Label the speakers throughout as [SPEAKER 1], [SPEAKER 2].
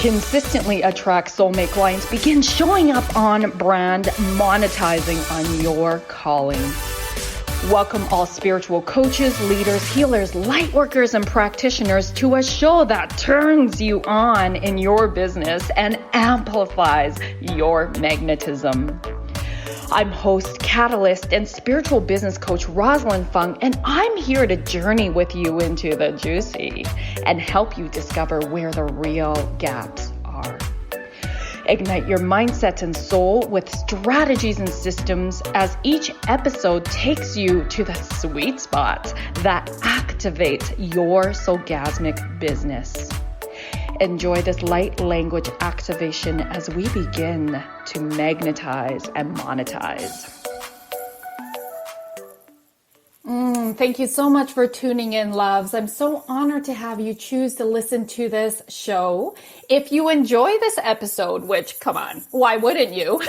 [SPEAKER 1] consistently attract soulmate clients, begin showing up on brand, monetizing on your calling. Welcome all spiritual coaches, leaders, healers, light workers, and practitioners to a show that turns you on in your business and amplifies your magnetism. I'm host, catalyst, and spiritual business coach Rosalyn Fung, and I'm here to journey with you into the juicy and help you discover where the real gaps are. Ignite your mindset and soul with strategies and systems as each episode takes you to the sweet spot that activates your soulgasmic business. Enjoy this light language activation as we begin to magnetize and monetize. Thank you so much for tuning in, loves. I'm so honored to have you choose to listen to this show. If you enjoy this episode, which, come on, why wouldn't you?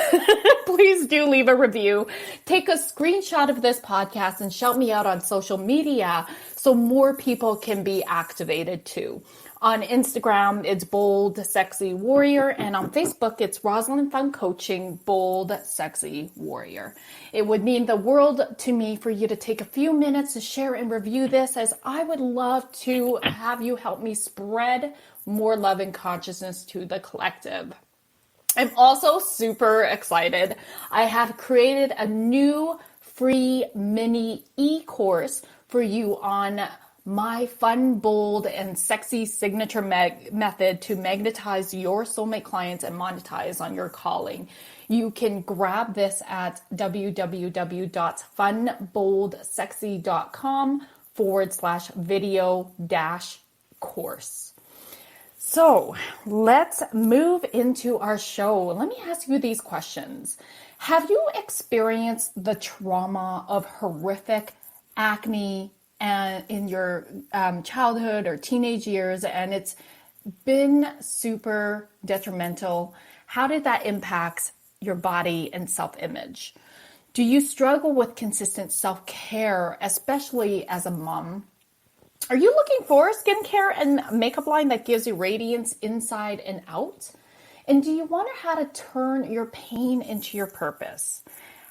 [SPEAKER 1] Please do leave a review. Take a screenshot of this podcast and shout me out on social media so more people can be activated too. On Instagram, it's Bold Sexy Warrior, and on Facebook, it's Rosalyn Fung Coaching Bold Sexy Warrior. It would mean the world to me for you to take a few minutes to share and review this, as I would love to have you help me spread more love and consciousness to the collective. I'm also super excited. I have created a new free mini e-course for you on my fun, bold, and sexy signature method to magnetize your soulmate clients and monetize on your calling. You can grab this at www.funboldsexy.com/video-course. So let's move into our show. Let me ask you these questions. Have you experienced the trauma of horrific acne and in your childhood or teenage years, and it's been super detrimental? How did that impact your body and self-image? Do you struggle with consistent self-care, especially as a mom? Are you looking for a skincare and makeup line that gives you radiance inside and out? And do you wonder how to turn your pain into your purpose?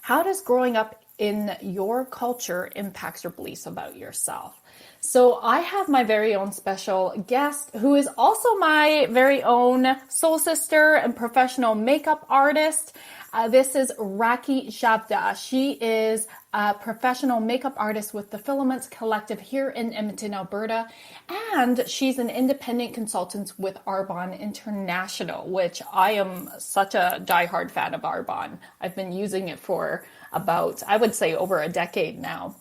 [SPEAKER 1] How does growing up in your culture impacts your beliefs about yourself? So I have my very own special guest who is also my very own soul sister and professional makeup artist. This is Rakhee Chavda. She is a professional makeup artist with the Filament Collective here in Edmonton, Alberta. And she's an independent consultant with Arbonne International, which I am such a diehard fan of Arbonne. I've been using it for about, I would say, over a decade now.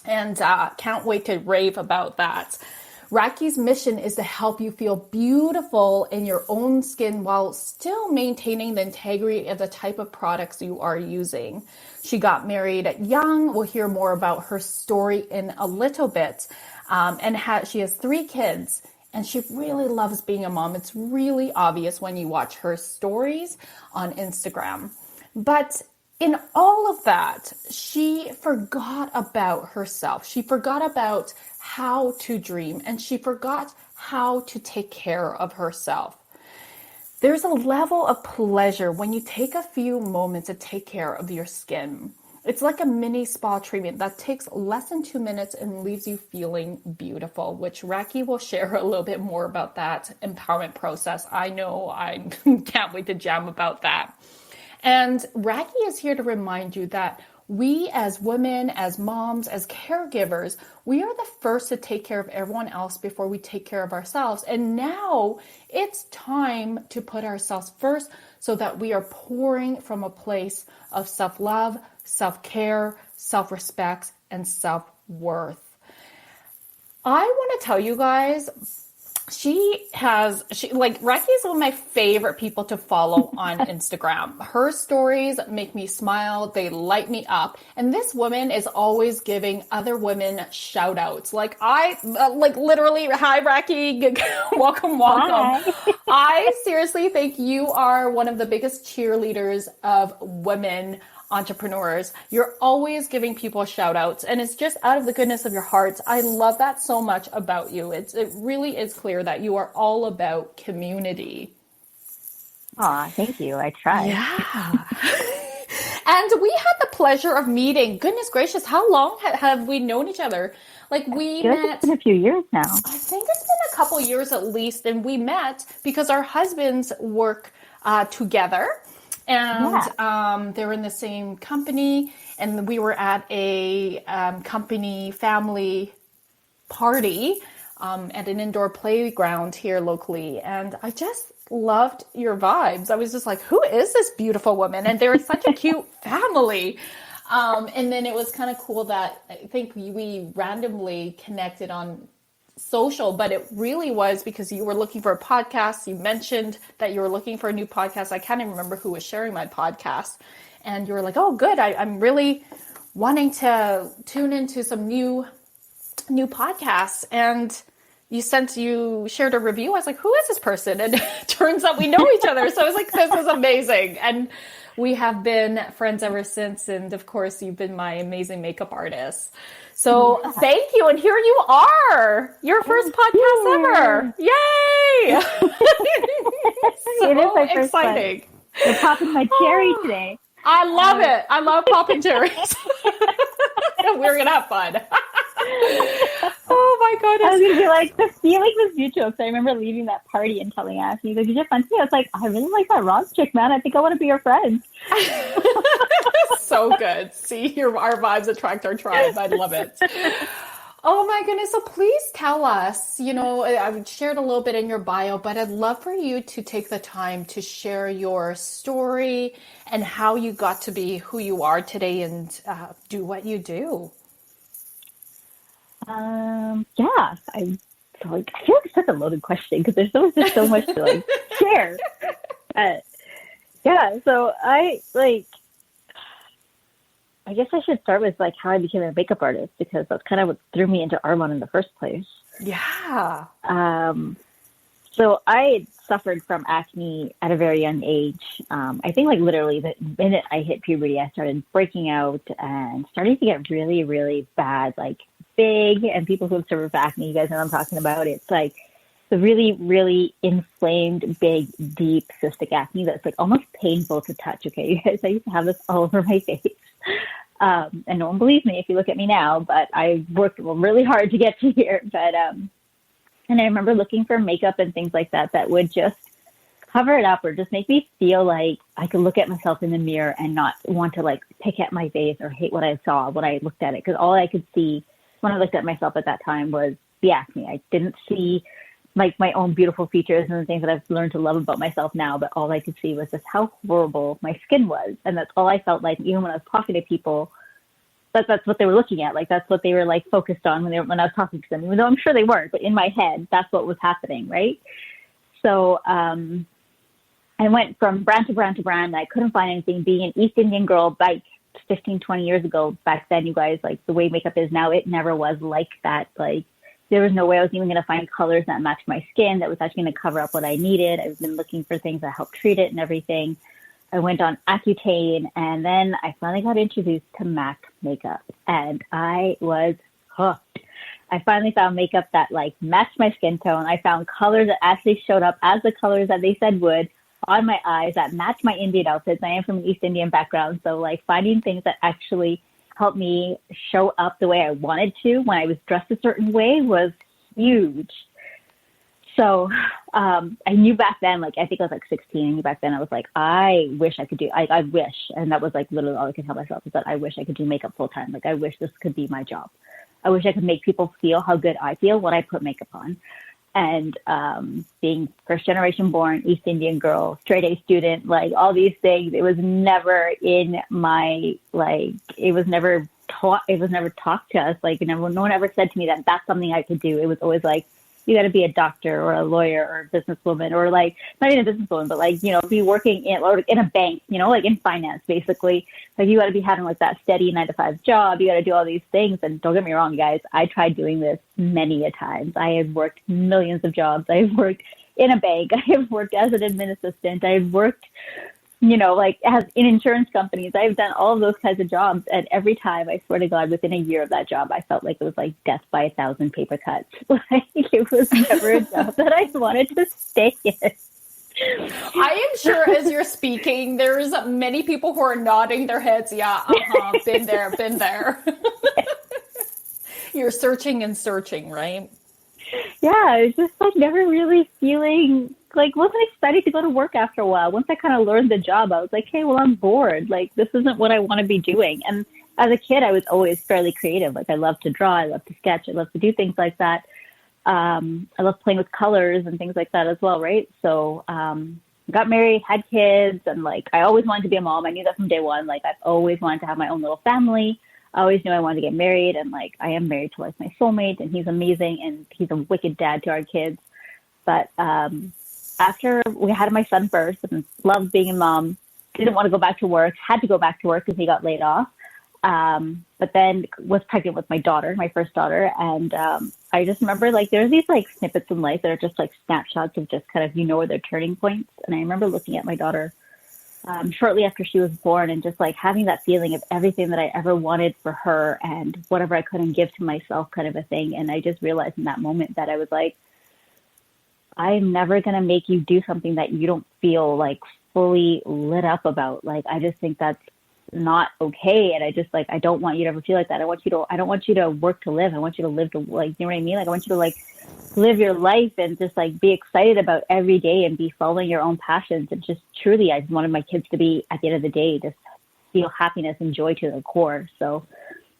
[SPEAKER 1] And can't wait to rave about that. Rakhee's mission is to help you feel beautiful in your own skin while still maintaining the integrity of the type of products you are using. She got married young. We'll hear more about her story in a little bit. She has 3 kids, and she really loves being a mom. It's really obvious when you watch her stories on Instagram. But in all of that, she forgot about herself. She forgot about how to dream, and she forgot how to take care of herself. There's a level of pleasure when you take a few moments to take care of your skin. It's like a mini spa treatment that takes less than 2 minutes and leaves you feeling beautiful, which Rakhee will share a little bit more about that empowerment process. I know I can't wait to jam about that. And Rakhee is here to remind you that we as women, as moms, as caregivers, we are the first to take care of everyone else before we take care of ourselves. And now it's time to put ourselves first so that we are pouring from a place of self-love, self-care, self-respect, and self-worth. I want to tell you guys, Rakhee is one of my favorite people to follow on Instagram. Her stories make me smile. They light me up. And this woman is always giving other women shout outs. Literally, hi Rakhee, welcome.
[SPEAKER 2] Hi.
[SPEAKER 1] I seriously think you are one of the biggest cheerleaders of women entrepreneurs. You're always giving people shout outs, and it's just out of the goodness of your hearts. I love that so much about you. It really is clear that you are all about community.
[SPEAKER 2] Aw, thank you. I try.
[SPEAKER 1] Yeah. And we had the pleasure of meeting. Goodness gracious, how long have we known each other? Like
[SPEAKER 2] I
[SPEAKER 1] we
[SPEAKER 2] feel like it's been
[SPEAKER 1] met,
[SPEAKER 2] a few years now.
[SPEAKER 1] I think it's been a couple years at least, and we met because our husbands work together, and
[SPEAKER 2] Yeah.
[SPEAKER 1] they're in the same company, and we were at a company family party at an indoor playground here locally, and I just loved your vibes. I was just like, who is this beautiful woman? And they're such a cute family. And then it was kind of cool that I think we randomly connected on social, but it really was because you were looking for a podcast. You mentioned that you were looking for a new podcast. I can't even remember who was sharing my podcast. And you were like, oh, good. I'm really wanting to tune into some new podcasts. And you shared a review. I was like, who is this person? And it turns out we know each other. So I was like, this is amazing. And we have been friends ever since. And of course, you've been my amazing makeup artist. So thank you. And here you are, your first podcast ever. Yay! So
[SPEAKER 2] It is my first
[SPEAKER 1] exciting.
[SPEAKER 2] You're popping my cherry today.
[SPEAKER 1] I love it. I love popping cherries. We're going to have fun. Oh my goodness.
[SPEAKER 2] I was going to be like, the feeling was mutual. Because I remember leaving that party and telling Ashley, like, did you have fun today? I was like, I really like that Ross chick, man. I think I want to be your friend.
[SPEAKER 1] So good. See, our vibes attract our tribe. I love it. Oh my goodness. So please tell us, I shared a little bit in your bio, but I'd love for you to take the time to share your story and how you got to be who you are today and do what you do.
[SPEAKER 2] Yeah, I feel like it's such a loaded question because there's just so much to like share. Yeah, so I guess I should start with like how I became a makeup artist because that's kind of what threw me into Arbonne in the first place.
[SPEAKER 1] Yeah.
[SPEAKER 2] So I suffered from acne at a very young age. I think like literally the minute I hit puberty, I started breaking out and starting to get really, really bad, like big, and people who have suffered from acne, you guys know what I'm talking about. It's like the really, really inflamed, big, deep cystic acne that's like almost painful to touch. Okay, you guys, I used to have this all over my face. And no one believes me if you look at me now, but I worked really hard to get to here. But, and I remember looking for makeup and things like that that would just cover it up or just make me feel like I could look at myself in the mirror and not want to like pick at my face or hate what I saw when I looked at it. Because all I could see when I looked at myself at that time was the acne. I didn't see like my own beautiful features and the things that I've learned to love about myself now, but all I could see was just how horrible my skin was. And that's all I felt like, even when I was talking to people, that's what they were looking at. Like, that's what they were like focused on when I was talking to them, even though I'm sure they weren't, but in my head, that's what was happening. Right. So, I went from brand to brand to brand. I couldn't find anything. Being an East Indian girl, like 15, 20 years ago, back then, you guys, like the way makeup is now, it never was like that. Like, there was no way I was even going to find colors that matched my skin that was actually going to cover up what I needed. I've been looking for things that help treat it and everything. I went on Accutane, and then I finally got introduced to MAC makeup, and I was hooked. I finally found makeup that like matched my skin tone. I found colors that actually showed up as the colors that they said would on my eyes that matched my Indian outfits. I am from an East Indian background, so like finding things that actually helped me show up the way I wanted to when I was dressed a certain way was huge. So I knew back then, like I think I was like 16, I knew back then I was like, I wish I could do, I wish, and that was like literally all I could tell myself is that I wish I could do makeup full time. Like I wish this could be my job. I wish I could make people feel how good I feel when I put makeup on. And being first generation born East Indian girl, straight A student, like all these things, it was never in my, like, it was never talked to us. Like, no one ever said to me that that's something I could do. It was always like, you got to be a doctor or a lawyer or a businesswoman, or like, not even a businesswoman, but like, you know, be working in a bank, you know, like in finance, basically. Like you got to be having like that steady 9-to-5 job. You got to do all these things. And don't get me wrong, guys, I tried doing this many a times. I have worked millions of jobs. I've worked in a bank. I have worked as an admin assistant. I've worked, you know, like as in insurance companies. I've done all of those kinds of jobs. And every time, I swear to God, within a year of that job, I felt like it was like death by 1,000 paper cuts. Like it was never a job that I wanted to stay in.
[SPEAKER 1] I am sure as you're speaking, there's many people who are nodding their heads. Yeah, been there, been there. You're searching and searching, right?
[SPEAKER 2] Yeah, I was just like never really feeling like wasn't excited to go to work after a while. Once I kind of learned the job, I was like, hey, well, I'm bored. Like this isn't what I want to be doing. And as a kid, I was always fairly creative. Like I love to draw, I love to sketch, I love to do things like that. I love playing with colors and things like that as well, right? So got married, had kids, and like I always wanted to be a mom. I knew that from day one. Like I've always wanted to have my own little family. I always knew I wanted to get married, and like I am married to like my soulmate, and he's amazing, and he's a wicked dad to our kids. But after we had my son first, and loved being a mom, didn't want to go back to work, had to go back to work because he got laid off. But then was pregnant with my daughter, my first daughter, and I just remember like there's these like snippets in life that are just like snapshots of just kind of where they're turning points. And I remember looking at my daughter shortly after she was born and just like having that feeling of everything that I ever wanted for her and whatever I couldn't give to myself kind of a thing. And I just realized in that moment that I was like, I'm never going to make you do something that you don't feel like fully lit up about. Like, I just think that's not okay. And I just like, I don't want you to ever feel like that. I don't want you to work to live. I want you to live to like, you know what I mean? Like, I want you to like live your life and just like be excited about every day and be following your own passions. And just truly, I just wanted my kids to be at the end of the day, just feel happiness and joy to the core. So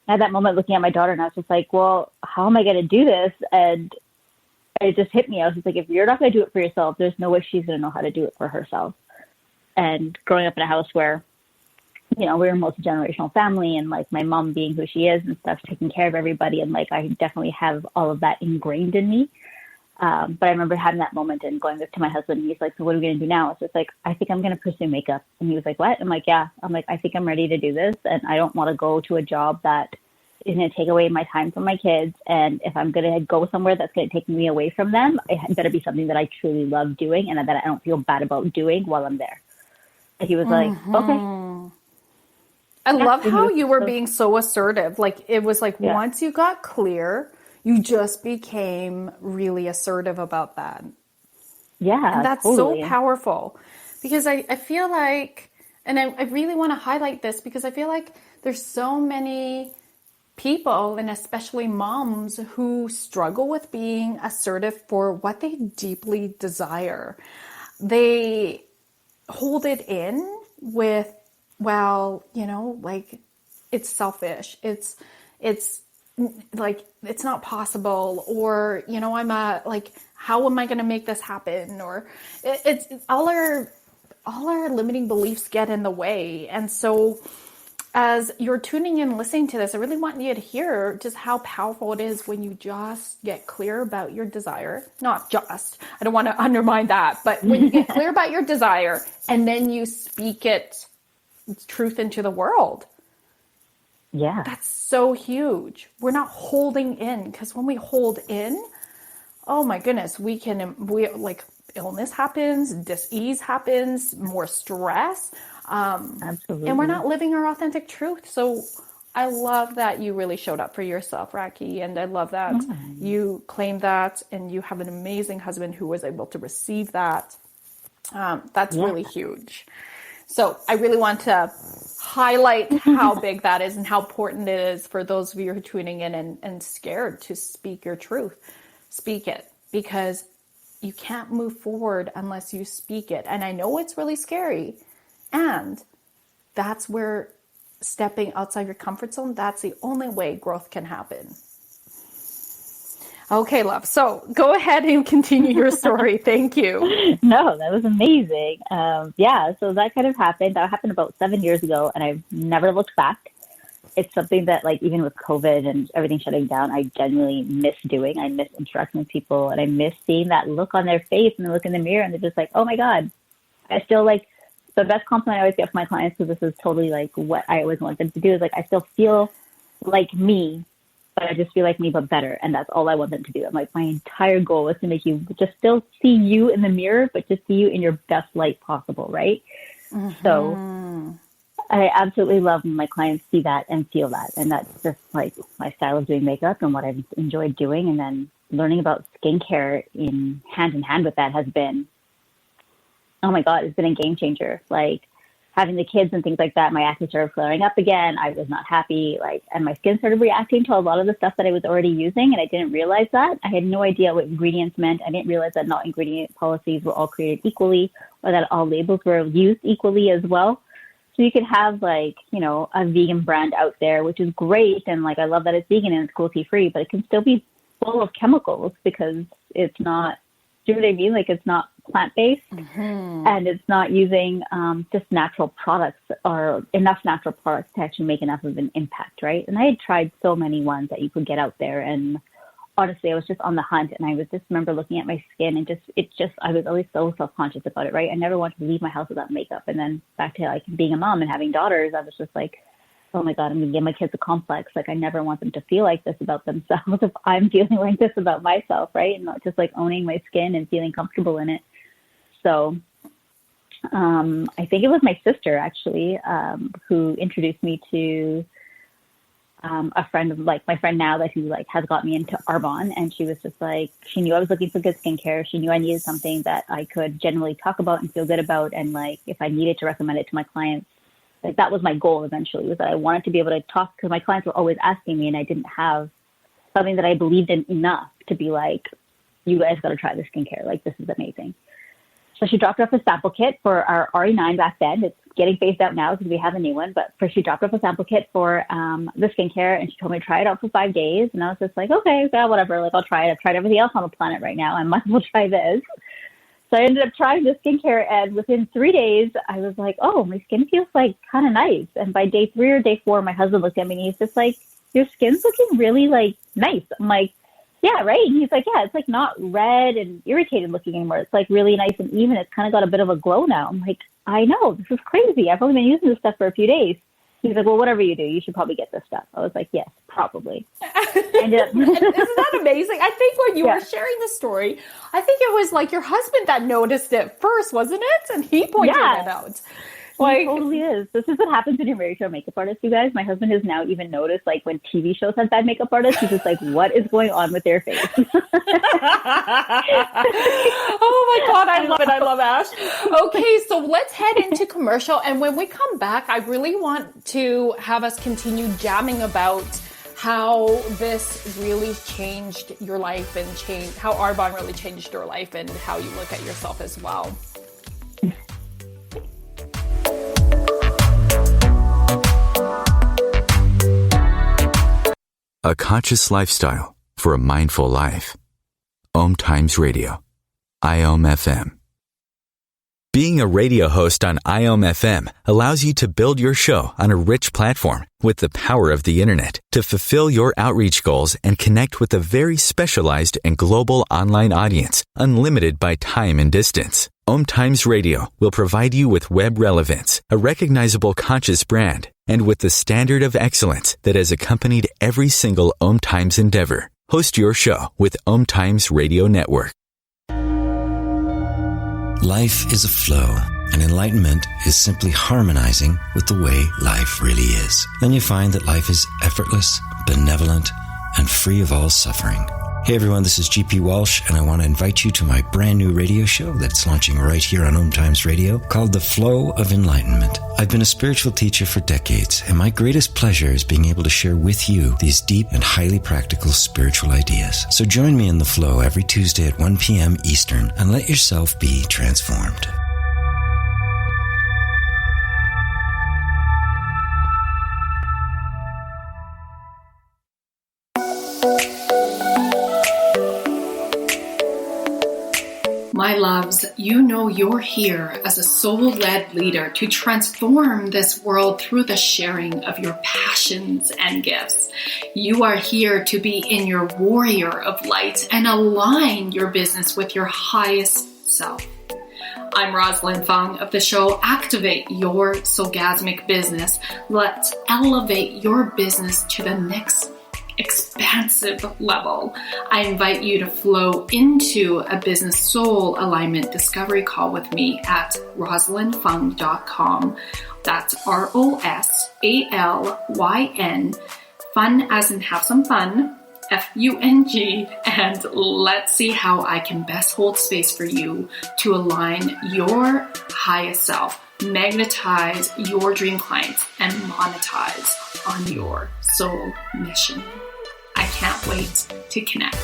[SPEAKER 2] I had that moment looking at my daughter and I was just like, well, how am I going to do this? And it just hit me. I was just like, if you're not going to do it for yourself, there's no way she's going to know how to do it for herself. And growing up in a house where, you know, we were a multi-generational family and like my mom being who she is and stuff, taking care of everybody. And like, I definitely have all of that ingrained in me. But I remember having that moment and going up to my husband and he's like, so what are we going to do now? It's just like, I think I'm going to pursue makeup. And he was like, what? I'm like, yeah. I'm like, I think I'm ready to do this. And I don't want to go to a job that is going to take away my time from my kids. And if I'm going to go somewhere that's going to take me away from them, it better be something that I truly love doing and that I don't feel bad about doing while I'm there. And he was like, okay.
[SPEAKER 1] I love how you were being so assertive. Like it was like once you got clear, you just became really assertive about that.
[SPEAKER 2] Yeah,
[SPEAKER 1] and that's
[SPEAKER 2] totally.
[SPEAKER 1] so powerful because I feel like, and I really want to highlight this because I feel like there's so many people and especially moms who struggle with being assertive for what they deeply desire. They hold it in with, well, you know, like it's selfish. It's like, it's not possible. Or, you know, like, how am I going to make this happen? Or it's all our limiting beliefs get in the way. And so as you're tuning in, listening to this, I really want you to hear just how powerful it is when you just get clear about your desire. Not just, I don't want to undermine that, but when you get clear about your desire and then you speak it truth into the world.
[SPEAKER 2] Yeah.
[SPEAKER 1] That's so huge. We're not holding in, because when we hold in, oh my goodness, we like illness happens, dis-ease happens, more stress.
[SPEAKER 2] Absolutely.
[SPEAKER 1] And we're not living our authentic truth. So I love that you really showed up for yourself, Rakhee. And I love that you claimed that and you have an amazing husband who was able to receive that. That's really huge. So I really want to highlight how big that is and how important it is for those of you who are tuning in and scared to speak your truth. Speak it, because you can't move forward unless you speak it. And I know it's really scary. And that's where stepping outside your comfort zone, that's the only way growth can happen. Okay, love. So go ahead and continue your story. Thank you.
[SPEAKER 2] No, that was amazing. Yeah, so that kind of happened. That happened about 7 years ago, and I've never looked back. It's something that, like, even with COVID and everything shutting down, I genuinely miss doing. I miss interacting with people, and I miss seeing that look on their face and the look in the mirror, and they're just like, oh my God. I still, like, the best compliment I always get from my clients, because this is totally, like, what I always want them to do, is, like, I still feel like me, but I just feel like me, but better. And that's all I want them to do. I'm like, my entire goal is to make you just still see you in the mirror, but just see you in your best light possible, right? So I absolutely love when my clients see that and feel that. And that's just like my style of doing makeup and what I've enjoyed doing. And then learning about skincare in hand with that has been oh my God, it's been a game changer. Like having the kids and things like that, my acne started flaring up again. I was not happy, and my skin started reacting to a lot of the stuff that I was already using, and I didn't realize that. I had no idea what ingredients meant. I didn't realize that not ingredient policies were all created equally, or that all labels were used equally as well. So you could have a vegan brand out there, which is great. And I love that it's vegan and it's cruelty free, but it can still be full of chemicals because it's not, do you know what I mean? It's not plant-based, and it's not using just natural products or enough natural products to actually make enough of an impact, right? And I had tried so many ones that you could get out there, and honestly, I was just on the hunt, and I was just remember looking at my skin, and I was always so self-conscious about it, right? I never wanted to leave my house without makeup. And then back to being a mom and having daughters, I was just oh my God, I'm going to give my kids a complex. I never want them to feel like this about themselves if I'm feeling like this about myself, right? And not just owning my skin and feeling comfortable in it. So I think it was my sister actually who introduced me to a friend of my friend now who has got me into Arbonne. And she was just she knew I was looking for good skincare. She knew I needed something that I could generally talk about and feel good about. And if I needed to recommend it to my clients, that was my goal eventually, was that I wanted to be able to talk, because my clients were always asking me and I didn't have something that I believed in enough to be you guys got to try this skincare. This is amazing. So she dropped off a sample kit for our RE9 back then. It's getting phased out now because we have a new one, but first she dropped off a sample kit for the skincare, and she told me to try it out for 5 days. And I was just okay, yeah, whatever. I'll try it. I've tried everything else on the planet right now. I might as well try this. So I ended up trying the skincare, and within 3 days, I was oh, my skin feels kind of nice. And by day 3 or day 4, my husband looked at me and he's just your skin's looking really nice. I'm yeah, right. And he's yeah, it's not red and irritated looking anymore. It's really nice and even. It's kind of got a bit of a glow now. I'm I know, this is crazy. I've only been using this stuff for a few days. He's well, whatever you do, you should probably get this stuff. I was yes, probably.
[SPEAKER 1] Isn't that amazing? I think when you were sharing the story, I think it was your husband that noticed it first, wasn't it? And he pointed it out.
[SPEAKER 2] It totally is. This is what happens when you're married to a makeup artist, you guys. My husband has now even noticed, when TV shows have bad makeup artists, he's just what is going on with their face?
[SPEAKER 1] Oh my God, I love it. I love Ash. Okay, so let's head into commercial. And when we come back, I really want to have us continue jamming about how this really changed your life and how Arbonne really changed your life and how you look at yourself as well.
[SPEAKER 3] A conscious lifestyle for a mindful life. Om Times Radio. IOM FM. Being a radio host on IOM FM allows you to build your show on a rich platform with the power of the internet to fulfill your outreach goals and connect with a very specialized and global online audience, unlimited by time and distance. Om Times Radio will provide you with web relevance, a recognizable conscious brand, and with the standard of excellence that has accompanied every single Om Times endeavor. Host your show with Om Times Radio Network.
[SPEAKER 4] Life is a flow, and enlightenment is simply harmonizing with the way life really is. Then you find that life is effortless, benevolent, and free of all suffering. Hey everyone, this is GP Walsh, and I want to invite you to my brand new radio show that's launching right here on Om Times Radio called The Flow of Enlightenment. I've been a spiritual teacher for decades, and my greatest pleasure is being able to share with you these deep and highly practical spiritual ideas. So join me in The Flow every Tuesday at 1 p.m. Eastern and let yourself be transformed.
[SPEAKER 1] My loves, you know you're here as a soul-led leader to transform this world through the sharing of your passions and gifts. You are here to be in your warrior of light and align your business with your highest self. I'm Rosalyn Fung of the show Activate Your Soulgasmic Business. Let's elevate your business to the next expansive level. I invite you to flow into a business soul alignment discovery call with me at rosalynfung.com. That's ROSALYN, fun as in have some fun, Fung, and let's see how I can best hold space for you to align your highest self, magnetize your dream clients, and monetize on your soul mission. I can't wait to connect.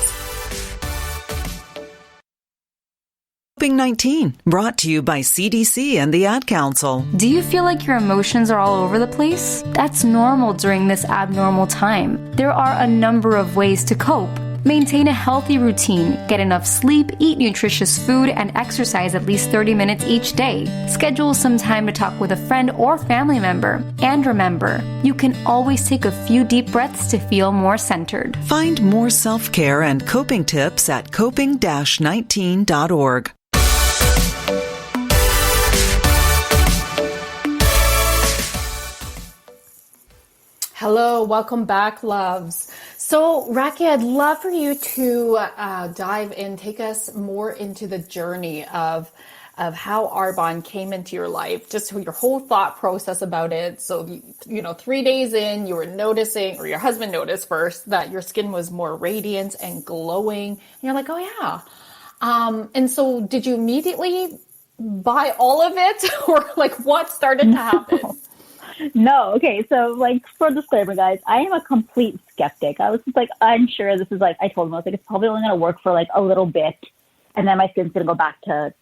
[SPEAKER 5] COVID-19, brought to you by CDC and the Ad Council.
[SPEAKER 6] Do you feel like your emotions are all over the place? That's normal during this abnormal time. There are a number of ways to cope. Maintain a healthy routine, get enough sleep, eat nutritious food, and exercise at least 30 minutes each day. Schedule some time to talk with a friend or family member. And remember, you can always take a few deep breaths to feel more centered.
[SPEAKER 5] Find more self-care and coping tips at coping-19.org.
[SPEAKER 1] Hello, welcome back, loves. So, Rakhee, I'd love for you to dive in, take us more into the journey of how Arbonne came into your life, just your whole thought process about it. So, 3 days in, you were noticing, or your husband noticed first, that your skin was more radiant and glowing. And you're like, oh yeah. And so did you immediately buy all of it, or like what started to happen?
[SPEAKER 2] No, okay, so like for disclaimer, guys, I am a complete skeptic. I was just like unsure. This is like, I told him, I was like, it's probably only going to work for like a little bit, and then my skin's going to go back to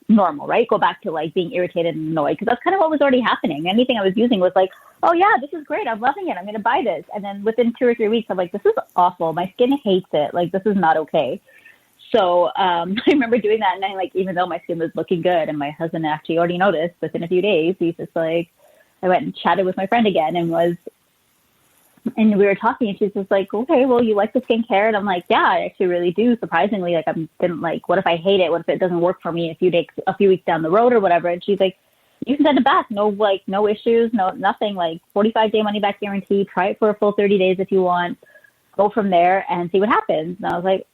[SPEAKER 2] normal, right? Go back to like being irritated and annoyed, because that's kind of what was already happening. Anything I was using was like, oh yeah, this is great, I'm loving it, I'm going to buy this. And then within 2 or 3 weeks, I'm like, this is awful. My skin hates it. Like, this is not okay. So I remember doing that, and then like, even though my skin was looking good, and my husband actually already noticed within a few days, he's just like, I went and chatted with my friend again and we were talking, and she's just like, okay, well, you like the skincare? And I'm like, yeah, I actually really do. Surprisingly, like, what if I hate it? What if it doesn't work for me a few weeks down the road or whatever? And she's like, you can send it back. No issues, nothing, like 45-day money back guarantee. Try it for a full 30 days if you want. Go from there and see what happens. And I was like,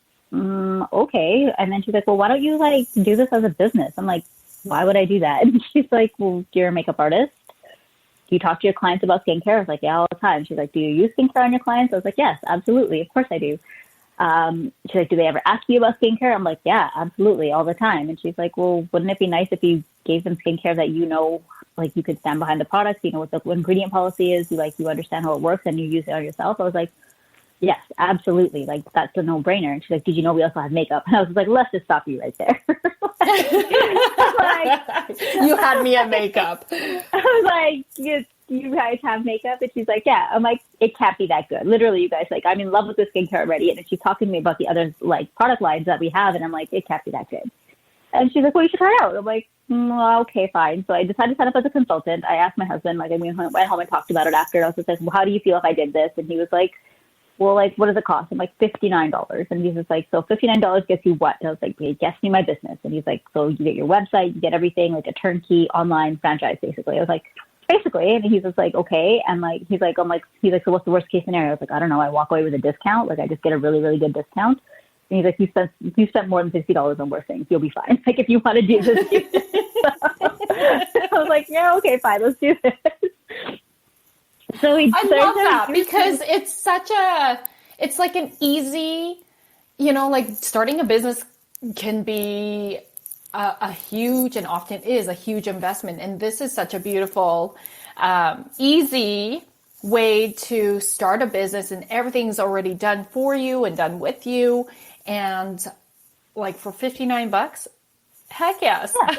[SPEAKER 2] okay. And then she's like, well, why don't you like do this as a business? I'm like, why would I do that? And she's like, well, you're a makeup artist. Do you talk to your clients about skincare? I was like, yeah, all the time. She's like, do you use skincare on your clients? I was like, yes, absolutely. Of course I do. She's like, do they ever ask you about skincare? I'm like, yeah, absolutely, all the time. And she's like, well, wouldn't it be nice if you gave them skincare that like you could stand behind the products, what the ingredient policy is, you understand how it works, and you use it on yourself? I was like, yes, absolutely. Like, that's a no-brainer. And she's like, did you know we also have makeup? And I was like, let's just stop you right there.
[SPEAKER 1] You had me at makeup.
[SPEAKER 2] I was like, you guys have makeup? And she's like, yeah. I'm like, it can't be that good. Literally, you guys, like, I'm in love with the skincare already. And then she's talking to me about the other like product lines that we have. And I'm like, it can't be that good. And she's like, well, you should try it out. I'm like, okay, fine. So I decided to sign up as a consultant. I asked my husband, like, I went home and talked about it after. I was just like, well, how do you feel if I did this? And he was like, well, like, what does it cost? I'm like, $59. And he's just like, so $59 gets you what? And I was like, it gets me my business. And he's like, so you get your website, you get everything, like a turnkey online franchise, basically. I was like, basically. And he's just like, okay. And like, he's like, so what's the worst case scenario? I was like, I don't know. I walk away with a discount. Like, I just get a really, really good discount. And he's like, you spent more than $60 on worse things. You'll be fine. Like, if you want to do this. I was like, yeah, okay, fine. Let's do this. So I
[SPEAKER 1] love that, because it's like an easy, like starting a business can be a huge, and often is a huge investment. And this is such a beautiful, easy way to start a business, and everything's already done for you and done with you. And like for $59, heck yes. Yeah.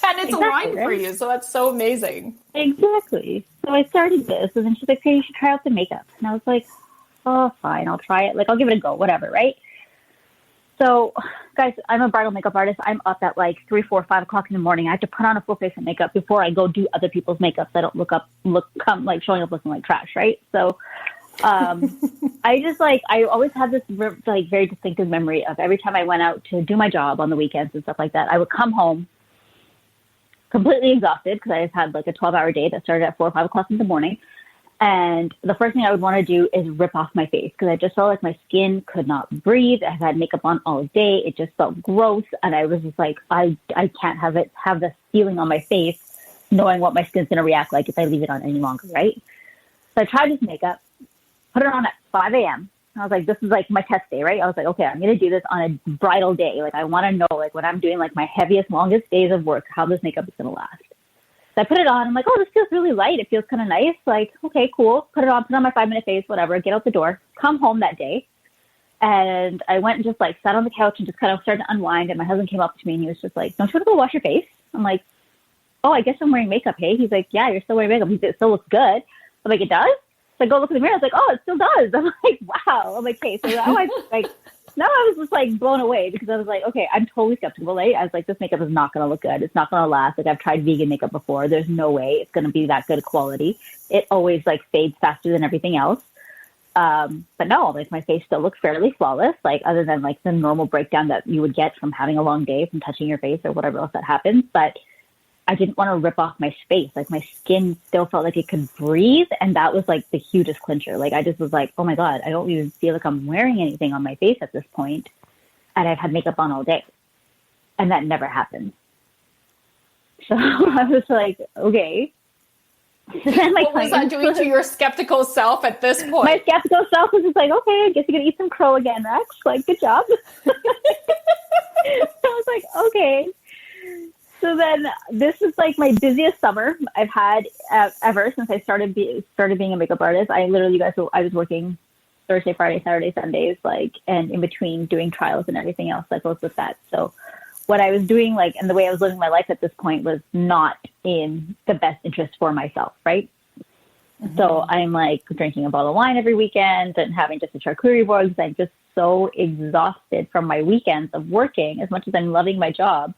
[SPEAKER 1] And it's aligned for you. So that's so amazing.
[SPEAKER 2] Exactly. So I started this, and then she's like, hey, you should try out the makeup. And I was like, oh, fine, I'll try it. Like, I'll give it a go, whatever, right? So, guys, I'm a bridal makeup artist. I'm up at like 3, 4, 5 o'clock in the morning. I have to put on a full face of makeup before I go do other people's makeup, so I don't come like showing up looking like trash, right? So I always had this like very distinctive memory of every time I went out to do my job on the weekends and stuff like that, I would come home completely exhausted, because I just had like a 12-hour day that started at 4 or 5 o'clock in the morning. And the first thing I would want to do is rip off my face, because I just felt like my skin could not breathe. I had makeup on all day. It just felt gross. And I was just like, I can't have this feeling on my face, knowing what my skin's going to react like if I leave it on any longer, right? So I tried this makeup, put it on at 5 a.m., I was like, this is like my test day, right? I was like, okay, I'm going to do this on a bridal day. Like, I want to know, like, when I'm doing like my heaviest, longest days of work, how this makeup is going to last. So I put it on. I'm like, oh, this feels really light. It feels kind of nice. Like, okay, cool. Put it on, put on my 5-minute face, whatever, get out the door, come home that day. And I went and just like sat on the couch and just kind of started to unwind. And my husband came up to me and he was just like, don't you want to go wash your face? I'm like, oh, I guess I'm wearing makeup, hey? He's like, yeah, you're still wearing makeup. He said, it still looks good. I'm like, it does? So I go look in the mirror. I was like, oh, it still does. I'm like, wow. I'm like, okay. So now I was just like blown away because I was like, okay, I'm totally skeptical. Right? I was like, this makeup is not going to look good. It's not going to last. Like, I've tried vegan makeup before. There's no way it's going to be that good quality. It always like fades faster than everything else. But no, like my face still looks fairly flawless, like other than like the normal breakdown that you would get from having a long day from touching your face or whatever else that happens. But I didn't want to rip off my face. Like my skin still felt like it could breathe. And that was like the hugest clincher. Like I just was like, oh my God, I don't even feel like I'm wearing anything on my face at this point. And I've had makeup on all day. And that never happened. So I was like, okay. Then
[SPEAKER 1] what was that doing to your skeptical self at this point?
[SPEAKER 2] My skeptical self was just like, okay, I guess you're going to eat some crow again, Rex. Like, good job. So I was like, okay. So then this is like my busiest summer I've had ever since I started being a makeup artist. I literally, I was working Thursday, Friday, Saturday, Sundays, like, and in between doing trials and everything else that goes with that. So what I was doing, like, and the way I was living my life at this point was not in the best interest for myself, right? Mm-hmm. So I'm like drinking a bottle of wine every weekend and having just a charcuterie board because I'm just so exhausted from my weekends of working. As much as I'm loving my job,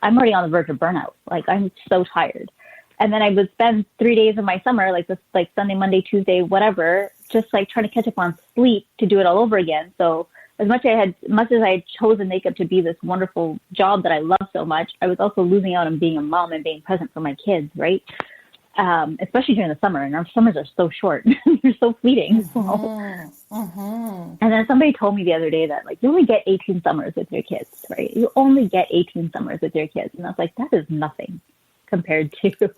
[SPEAKER 2] I'm already on the verge of burnout. Like, I'm so tired. And then I would spend 3 days of my summer, like this, like Sunday, Monday, Tuesday, whatever, just like trying to catch up on sleep to do it all over again. So as much as I had chosen makeup to be this wonderful job that I love so much, I was also losing out on being a mom and being present for my kids, right? Especially during the summer. And our summers are so short. They're so fleeting. Mm-hmm. Mm-hmm. And then somebody told me the other day that, like, you only get 18 summers with your kids, right? You only get 18 summers with your kids. And I was like, that is nothing compared to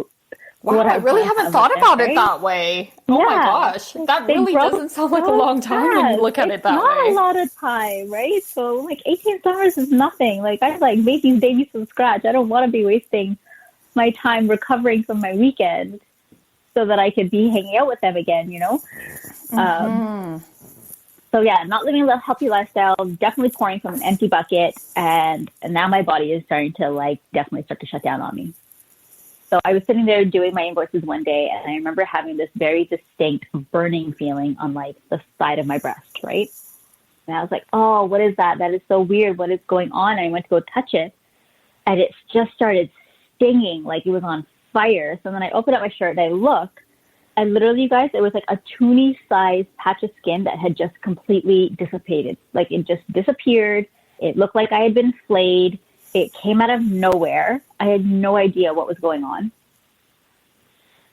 [SPEAKER 1] wow, I really haven't thought about it that way. Oh my gosh. That really doesn't sound like a long time when you look at it that way.
[SPEAKER 2] It's not a lot of time, right? So like 18 summers is nothing. Like I like made these babies from scratch. I don't want to be wasting my time recovering from my weekend so that I could be hanging out with them again, you know? Mm-hmm. So yeah, not living a healthy lifestyle, definitely pouring from an empty bucket. And now my body is starting to like definitely start to shut down on me. So I was sitting there doing my invoices one day, and I remember having this very distinct burning feeling on like the side of my breast, right? And I was like, oh, what is that? That is so weird. What is going on? And I went to go touch it, and it just started stinging like it was on fire. So then I opened up my shirt and I looked, and literally, you guys, it was like a toonie-sized patch of skin that had just completely dissipated. Like it just disappeared. It looked like I had been flayed. It came out of nowhere. I had no idea what was going on.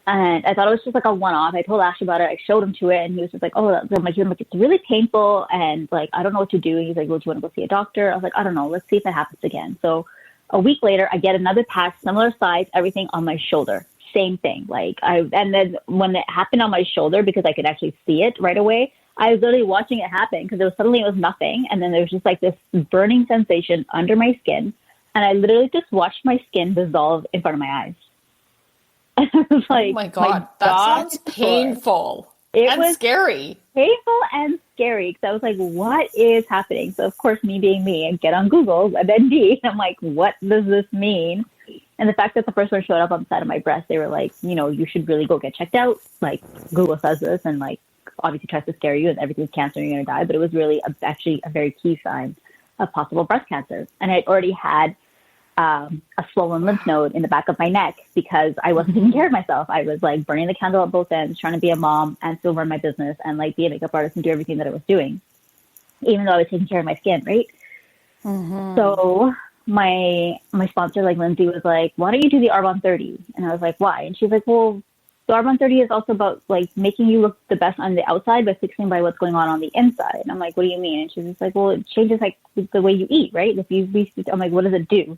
[SPEAKER 2] And I thought it was just like a one-off. I told Ash about it. I showed him to it, and he was just like, oh, I'm like, it's really painful, and like, I don't know what to do. He's like, well, do you want to go see a doctor? I was like, I don't know. Let's see if it happens again. So a week later, I get another patch, similar size, everything on my shoulder. Same thing. And then when it happened on my shoulder, because I could actually see it right away, I was literally watching it happen because it was nothing. And then there was just like this burning sensation under my skin. And I literally just watched my skin dissolve in front of my eyes. I was like,
[SPEAKER 1] oh my God, that sounds painful.
[SPEAKER 2] It was
[SPEAKER 1] scary.
[SPEAKER 2] Painful and scary because I was like, what is happening? So, of course, me being me, I get on Google, WebMD, and I'm like, what does this mean? And the fact that the first one showed up on the side of my breast, they were like, you know, you should really go get checked out. Like, Google says this, and like, obviously tries to scare you and everything's cancer and you're going to die. But it was really actually a very key sign of possible breast cancer. And I'd already had a swollen lymph node in the back of my neck because I wasn't taking care of myself. I was like burning the candle at both ends, trying to be a mom and still run my business and like be a makeup artist and do everything that I was doing, even though I was taking care of my skin, right? Mm-hmm. So my sponsor, like Lindsay, was like, why don't you do the Arbonne 30? And I was like, why? And she's like, well, the Arbonne 30 is also about like making you look the best on the outside, but fixing by what's going on the inside. And I'm like, what do you mean? And she's just like, well, it changes like the way you eat, right? I'm like, what does it do?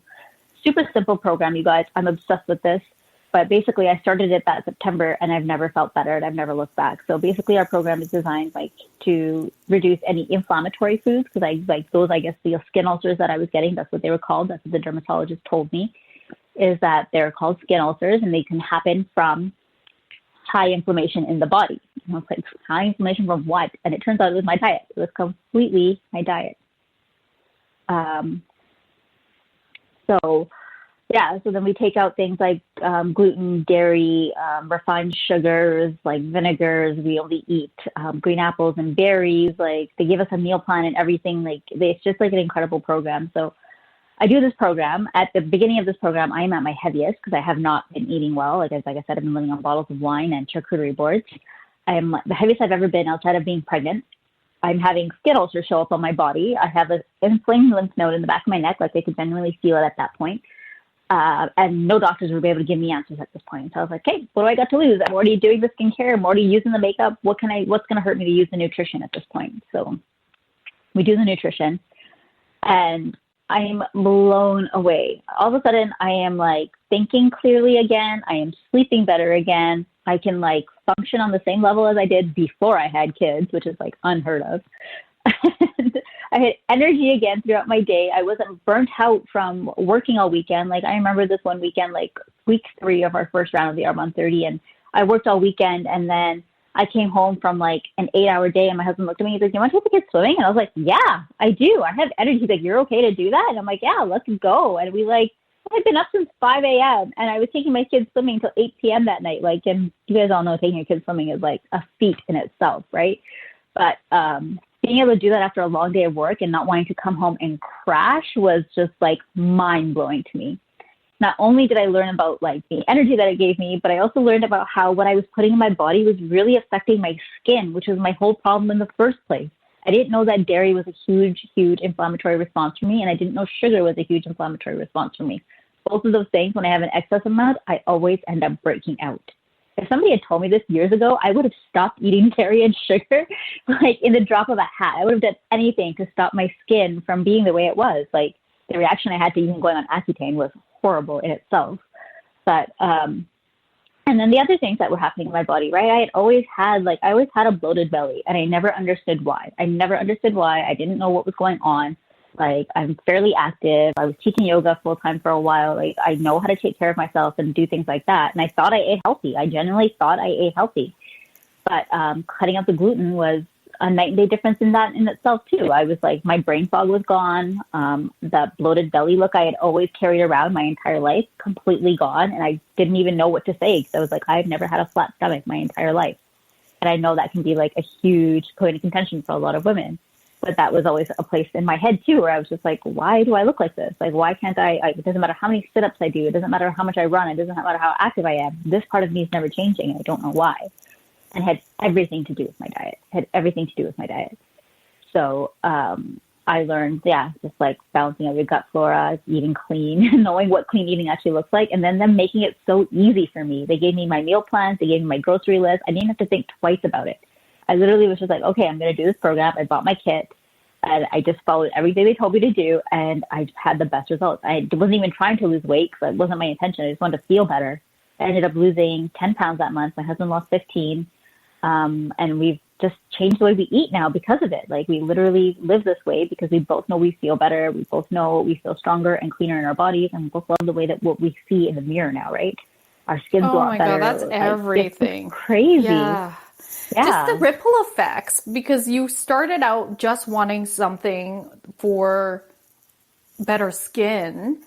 [SPEAKER 2] Super simple program, you guys. I'm obsessed with this. But basically, I started it that September, and I've never felt better, and I've never looked back. So basically, our program is designed like to reduce any inflammatory foods, because I like those, I guess, the skin ulcers that I was getting. That's what they were called. That's what the dermatologist told me, is that they're called skin ulcers, and they can happen from high inflammation in the body. It's like, high inflammation from what? And it turns out it was my diet. It was completely my diet. So then we take out things like gluten, dairy, refined sugars, like vinegars. We only eat green apples and berries. Like, they give us a meal plan and everything. Like, it's just like an incredible program. So I do this program. At the beginning of this program, I am at my heaviest because I have not been eating well. Like I said, I've been living on bottles of wine and charcuterie boards. I'm the heaviest I've ever been outside of being pregnant. I'm having skin ulcers show up on my body. I have an inflamed lymph node in the back of my neck. Like, they could genuinely feel it at that point. And no doctors would be able to give me answers at this point. So I was like, hey, what do I got to lose? I'm already doing the skincare. I'm already using the makeup. What's going to hurt me to use the nutrition at this point? So we do the nutrition, and I am blown away. All of a sudden, I am like thinking clearly again. I am sleeping better again. I can like function on the same level as I did before I had kids, which is like unheard of. I had energy again throughout my day. I wasn't burnt out from working all weekend. Like, I remember this one weekend, like week 3 of our first round of the Arbonne 30, and I worked all weekend, and then I came home from like an 8-hour day, and my husband looked at me. He's like, "Do you want to take the kids swimming?" And I was like, "Yeah, I do. I have energy." He's like, "You're okay to do that?" And I'm like, "Yeah, let's go." And I'd been up since 5 a.m. and I was taking my kids swimming until 8 p.m. that night. Like, and you guys all know taking your kids swimming is like a feat in itself, right? But being able to do that after a long day of work and not wanting to come home and crash was just like mind blowing to me. Not only did I learn about like the energy that it gave me, but I also learned about how what I was putting in my body was really affecting my skin, which was my whole problem in the first place. I didn't know that dairy was a huge, huge inflammatory response for me, and I didn't know sugar was a huge inflammatory response for me. Both of those things, when I have an excess amount, I always end up breaking out. If somebody had told me this years ago, I would have stopped eating dairy and sugar, like in the drop of a hat. I would have done anything to stop my skin from being the way it was. Like, the reaction I had to even going on Accutane was horrible in itself. But, and then the other things that were happening in my body, right? I always had a bloated belly, and I never understood why. I didn't know what was going on. Like, I'm fairly active. I was teaching yoga full time for a while. Like, I know how to take care of myself and do things like that. And I thought I ate healthy. I genuinely thought I ate healthy. But cutting out the gluten was a night and day difference in that in itself too. I was like, my brain fog was gone. That bloated belly look I had always carried around my entire life, completely gone. And I didn't even know what to say, because I was like, I've never had a flat stomach my entire life. And I know that can be like a huge point of contention for a lot of women. But that was always a place in my head too, where I was just like, why do I look like this? Like, why can't it doesn't matter how many sit-ups I do. It doesn't matter how much I run. It doesn't matter how active I am. This part of me is never changing. And I don't know why. And had everything to do with my diet. So I learned, just like balancing out your gut flora, eating clean, knowing what clean eating actually looks like, and then them making it so easy for me. They gave me my meal plans. They gave me my grocery list. I didn't have to think twice about it. I literally was just like, okay, I'm going to do this program. I bought my kit, and I just followed everything they told me to do, and I had the best results. I wasn't even trying to lose weight, because that wasn't my intention. I just wanted to feel better. I ended up losing 10 pounds that month. My husband lost 15, and we've just changed the way we eat now because of it. Like, we literally live this way because we both know we feel better. We both know we feel stronger and cleaner in our bodies, and we both love the way that what we see in the mirror now, right? Our skin's a lot better.
[SPEAKER 1] Oh my God, that's everything.
[SPEAKER 2] It's crazy.
[SPEAKER 1] Yeah. Just the ripple effects, because you started out just wanting something for better skin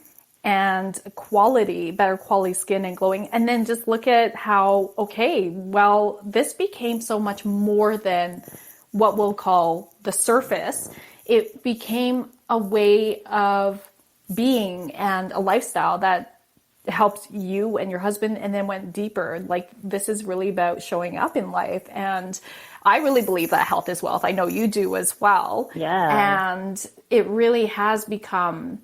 [SPEAKER 1] and better quality skin and glowing. And then just look at how, this became so much more than what we'll call the surface. It became a way of being and a lifestyle that helped you and your husband, and then went deeper. Like, this is really about showing up in life. And I really believe that health is wealth. I know you do as well.
[SPEAKER 2] Yeah.
[SPEAKER 1] And it really has become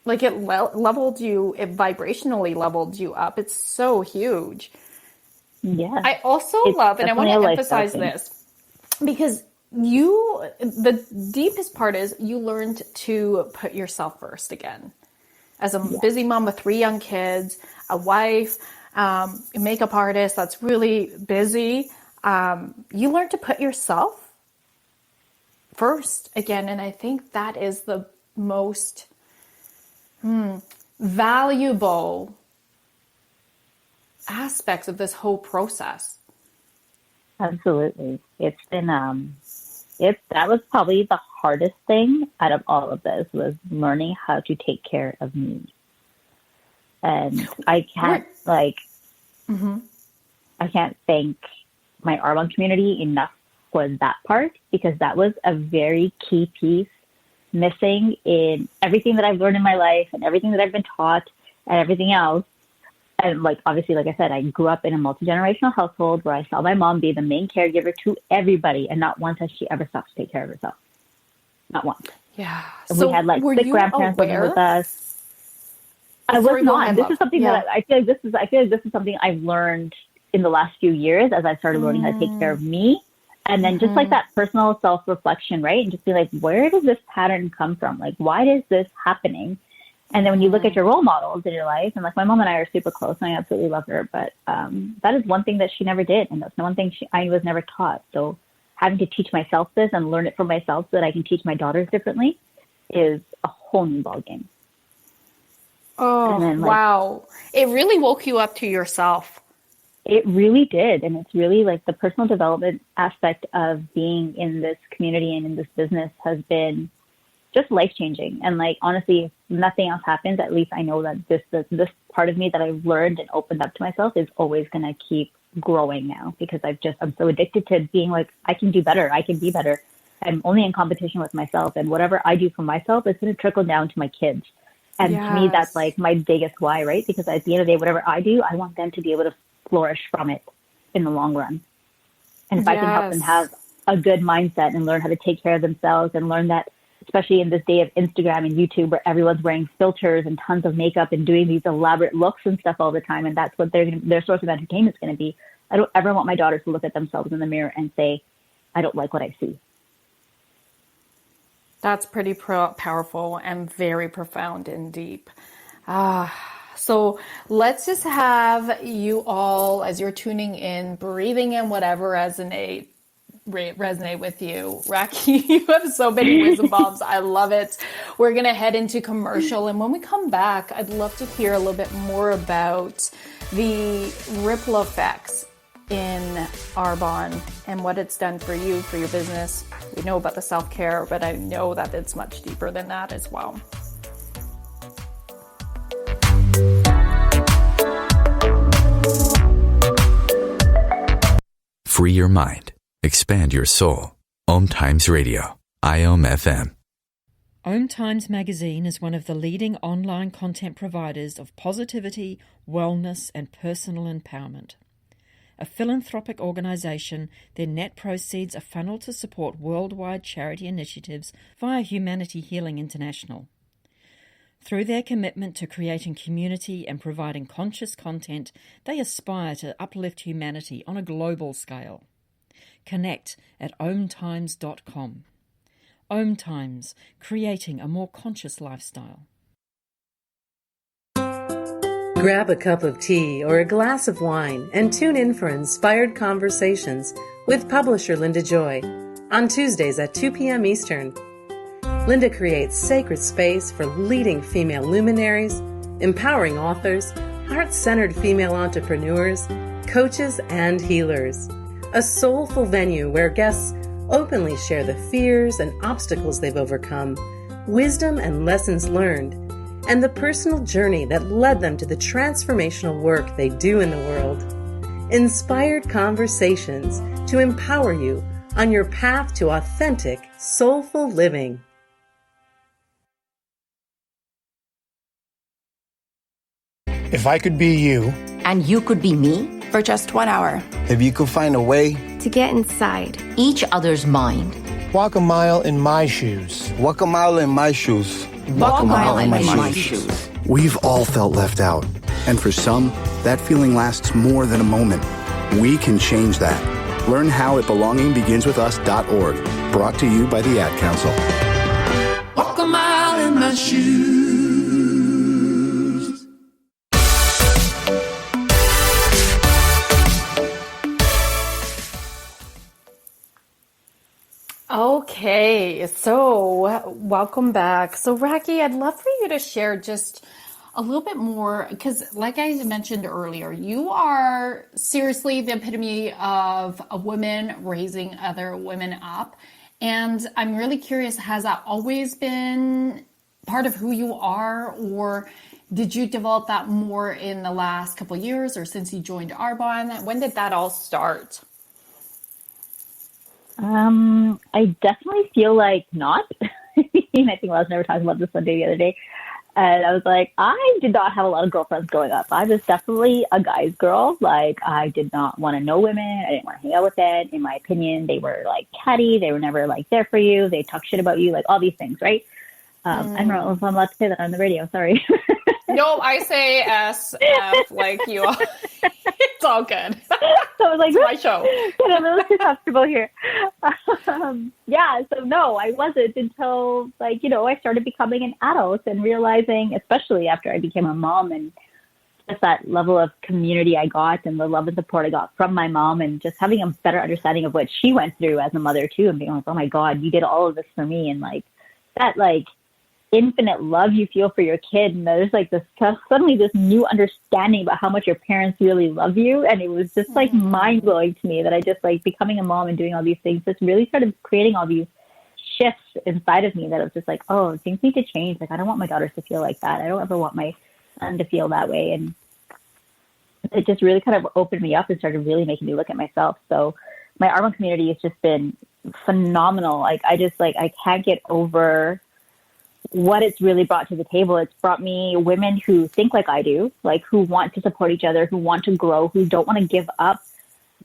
[SPEAKER 1] like, it vibrationally leveled you up. It's so huge.
[SPEAKER 2] Yeah.
[SPEAKER 1] I also love, and I want to emphasize this, because the deepest part is you learned to put yourself first again. As a busy mom with 3 young kids, a wife, makeup artist that's really busy, you learn to put yourself first again. And I think that is the most valuable aspects of this whole process.
[SPEAKER 2] Absolutely. It's been, that was probably the hardest thing out of all of this, was learning how to take care of me. And I can't I can't thank my Arbonne community enough for that part, because that was a very key piece missing in everything that I've learned in my life and everything that I've been taught and everything else. And like, obviously, like I said, I grew up in a multi-generational household where I saw my mom be the main caregiver to everybody, and not once has she ever stopped to take care of herself. Not once.
[SPEAKER 1] Yeah.
[SPEAKER 2] And so we had like sick grandparents living with us. I was not. This is something that I feel like this is something I've learned in the last few years as I started learning how to take care of me. And then just like that personal self-reflection, right? And just be like, where does this pattern come from? Like, why is this happening? And then when you look at your role models in your life, and like my mom and I are super close, and I absolutely love her, but that is one thing that she never did. And that's one thing I was never taught. So having to teach myself this and learn it for myself so that I can teach my daughters differently is a whole new ballgame.
[SPEAKER 1] Oh, then, like, wow. It really woke you up to yourself.
[SPEAKER 2] It really did. And it's really like the personal development aspect of being in this community and in this business has been just life-changing. And like, honestly, if nothing else happens, at least I know that this part of me that I've learned and opened up to myself is always going to keep growing now, because I'm so addicted to being like, I can do better. I can be better. I'm only in competition with myself, and whatever I do for myself is going to trickle down to my kids. And to me, that's like my biggest why, right? Because at the end of the day, whatever I do, I want them to be able to flourish from it in the long run. And if I can help them have a good mindset and learn how to take care of themselves, and learn that, especially in this day of Instagram and YouTube where everyone's wearing filters and tons of makeup and doing these elaborate looks and stuff all the time, and that's what their source of entertainment is going to be. I don't ever want my daughters to look at themselves in the mirror and say, I don't like what I see.
[SPEAKER 1] That's pretty powerful and very profound and deep. So let's just have you all, as you're tuning in, breathing in whatever resonate with you. Rakhee, you have so many wisdom bombs. I love it. We're going to head into commercial. And when we come back, I'd love to hear a little bit more about the ripple effects in Arbonne and what it's done for you, for your business. We know about the self-care, but I know that it's much deeper than that as well.
[SPEAKER 3] Free your mind. Expand your soul. Om Times Radio. IOM FM.
[SPEAKER 7] Om Times Magazine is one of the leading online content providers of positivity, wellness, and personal empowerment. A philanthropic organisation, their net proceeds are funneled to support worldwide charity initiatives via Humanity Healing International. Through their commitment to creating community and providing conscious content, they aspire to uplift humanity on a global scale. Connect at omtimes.com. Om Times, creating a more conscious lifestyle.
[SPEAKER 8] Grab a cup of tea or a glass of wine and tune in for Inspired Conversations with publisher Linda Joy on Tuesdays at 2 p.m. Eastern. Linda creates sacred space for leading female luminaries, empowering authors, heart-centered female entrepreneurs, coaches, and healers. A soulful venue where guests openly share the fears and obstacles they've overcome, wisdom and lessons learned, and the personal journey that led them to the transformational work they do in the world. Inspired Conversations to empower you on your path to authentic, soulful living.
[SPEAKER 9] If I could be you,
[SPEAKER 10] and you could be me,
[SPEAKER 11] for just 1 hour.
[SPEAKER 12] If you could find a way
[SPEAKER 13] to get inside
[SPEAKER 10] each other's mind.
[SPEAKER 9] Walk a mile in my shoes.
[SPEAKER 12] Walk a mile in my shoes.
[SPEAKER 10] Walk a mile in my shoes.
[SPEAKER 14] We've all felt left out. And for some, that feeling lasts more than a moment. We can change that. Learn how at belongingbeginswithus.org. Brought to you by the Ad Council.
[SPEAKER 15] Walk a mile in my shoes.
[SPEAKER 1] Okay, so welcome back. So, Rakhee, I'd love for you to share just a little bit more because, like I mentioned earlier, you are seriously the epitome of a woman raising other women up. And I'm really curious, has that always been part of who you are, or did you develop that more in the last couple of years or since you joined Arbonne? When did that all start?
[SPEAKER 2] I definitely feel like not. I think I was never talking about this one day the other day. And I was like, I did not have a lot of girlfriends growing up. I was definitely a guy's girl. Like, I did not want to know women. I didn't want to hang out with them. In my opinion, they were like catty. They were never like there for you. They talk shit about you, like all these things, right? I don't know if I'm allowed to say that on the radio. Sorry.
[SPEAKER 1] No, I say SF like you are. It's all good.
[SPEAKER 2] So I was like,
[SPEAKER 1] it's my show.
[SPEAKER 2] I'm a little too comfortable here. Yeah, so no, I wasn't until like, I started becoming an adult and realizing, especially after I became a mom and just that level of community I got and the love and support I got from my mom and just having a better understanding of what she went through as a mother too and being like, oh my God, you did all of this for me. And like that, like, infinite love you feel for your kid, and there's like this suddenly this new understanding about how much your parents really love you, and it was just like mind-blowing to me that I just like becoming a mom and doing all these things just really started creating all these shifts inside of me that was just like, oh, things need to change. Like, I don't want my daughters to feel like that. I don't ever want my son to feel that way. And it just really kind of opened me up and started really making me look at myself. So my Arbonne community has just been phenomenal. Like, I can't get over what it's really brought to the table. It's brought me women who think like I do, like who want to support each other, who want to grow, who don't want to give up,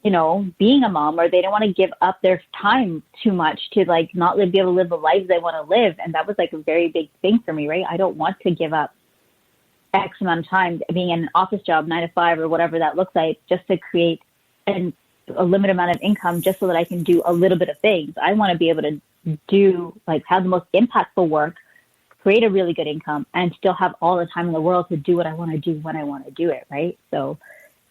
[SPEAKER 2] being a mom, or they don't want to give up their time too much to like not be able to live the lives they want to live. And that was like a very big thing for me, right? I don't want to give up X amount of time being in an office job, 9 to 5 or whatever that looks like, just to create a limited amount of income just so that I can do a little bit of things. I want to be able to have the most impactful work, create a really good income, and still have all the time in the world to do what I want to do when I want to do it, right? So